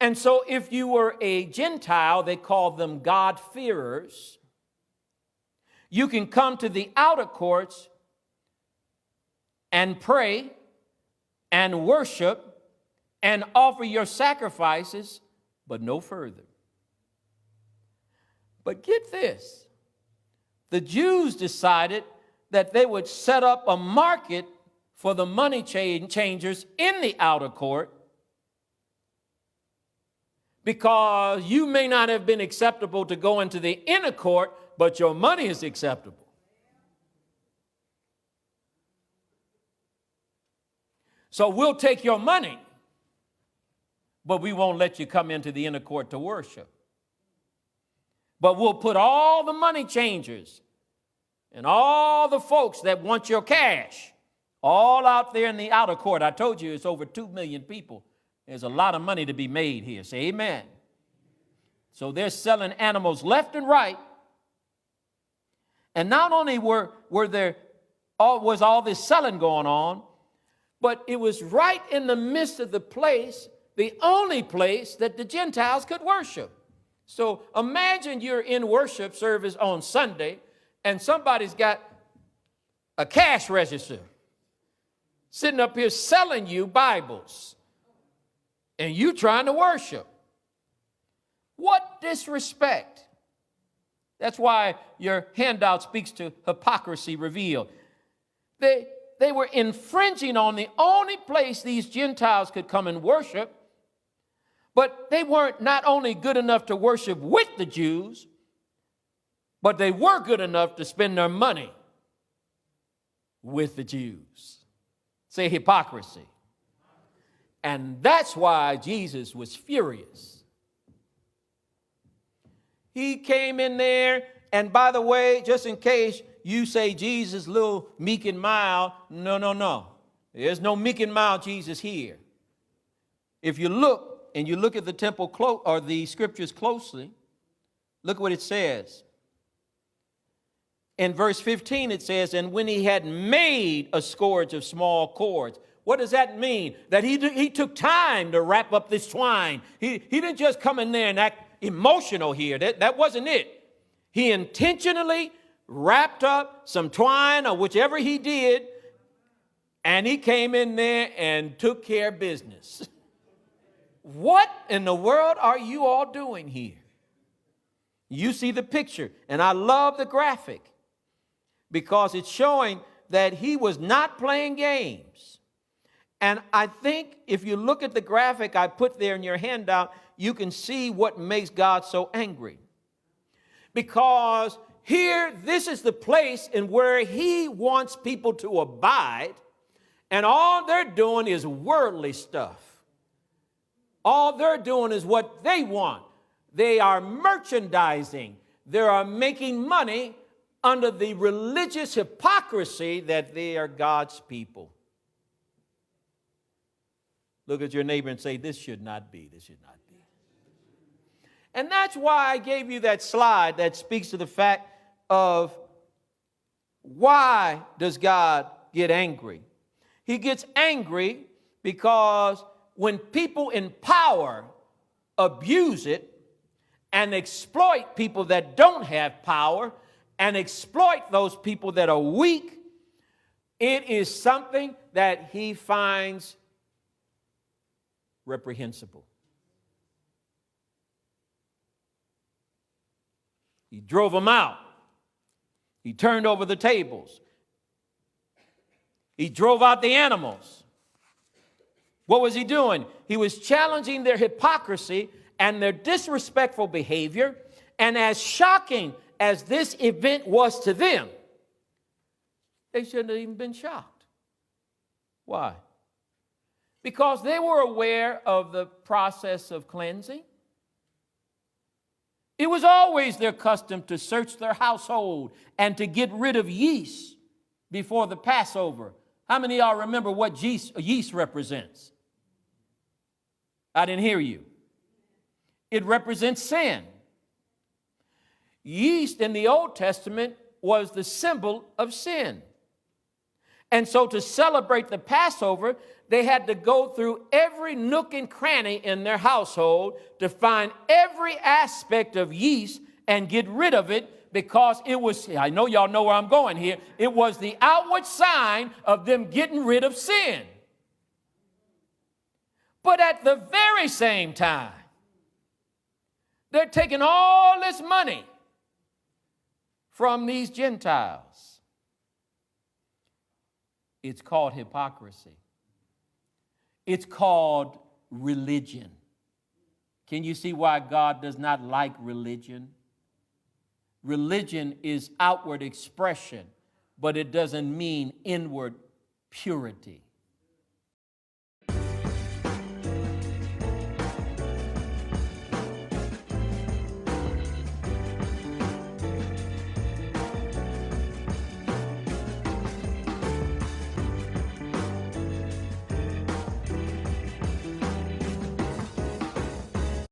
And so if you were a Gentile, they called them God-fearers, you can come to the outer courts and pray and worship and offer your sacrifices, but no further. But get this, the Jews decided that they would set up a market for the money changers in the outer court, because you may not have been acceptable to go into the inner court, but your money is acceptable. So we'll take your money, but we won't let you come into the inner court to worship. But we'll put all the money changers and all the folks that want your cash all out there in the outer court. I told you it's over 2 million people. There's a lot of money to be made here. Say amen. So they're selling animals left and right. And not only was all this selling going on, but it was right in the midst of the place, the only place that the Gentiles could worship. So imagine you're in worship service on Sunday and somebody's got a cash register sitting up here selling you Bibles. And you trying to worship. What disrespect. That's why your handout speaks to hypocrisy revealed. They were infringing on the only place these Gentiles could come and worship, but they weren't not only good enough to worship with the Jews, but they were good enough to spend their money with the Jews. Say hypocrisy. And that's why Jesus was furious. He came in there, and by the way, just in case you say Jesus little meek and mild, no. There's no meek and mild Jesus here. If you look, and you look at the temple or the scriptures closely, look what it says. In verse 15 it says, and when he had made a scourge of small cords. What does that mean? That he took time to wrap up this twine. He didn't just come in there and act emotional here. That wasn't it. He intentionally wrapped up some twine or whichever he did, and he came in there and took care of business. What in the world are you all doing here? You see the picture, and I love the graphic because it's showing that he was not playing games. And I think if you look at the graphic I put there in your handout, you can see what makes God so angry. Because here, this is the place in where he wants people to abide, and all they're doing is worldly stuff. All they're doing is what they want. They are merchandising. They are making money under the religious hypocrisy that they are God's people. Look at your neighbor and say, this should not be. This should not be. And that's why I gave you that slide that speaks to the fact of why does God get angry? He gets angry because when people in power abuse it and exploit people that don't have power and exploit those people that are weak, it is something that he finds reprehensible. He drove them out. He turned over the tables. He drove out the animals. What was he doing? He was challenging their hypocrisy and their disrespectful behavior. And as shocking as this event was to them, they shouldn't have even been shocked. Why? Because they were aware of the process of cleansing. It was always their custom to search their household and to get rid of yeast before the Passover. How many of y'all remember what yeast represents? I didn't hear you. It represents sin. Yeast in the Old Testament was the symbol of sin. And so to celebrate the Passover, they had to go through every nook and cranny in their household to find every aspect of yeast and get rid of it, because it was, I know y'all know where I'm going here, it was the outward sign of them getting rid of sin. But at the very same time, they're taking all this money from these Gentiles. It's called hypocrisy. It's called religion. Can you see why God does not like religion? Religion is outward expression, but it doesn't mean inward purity.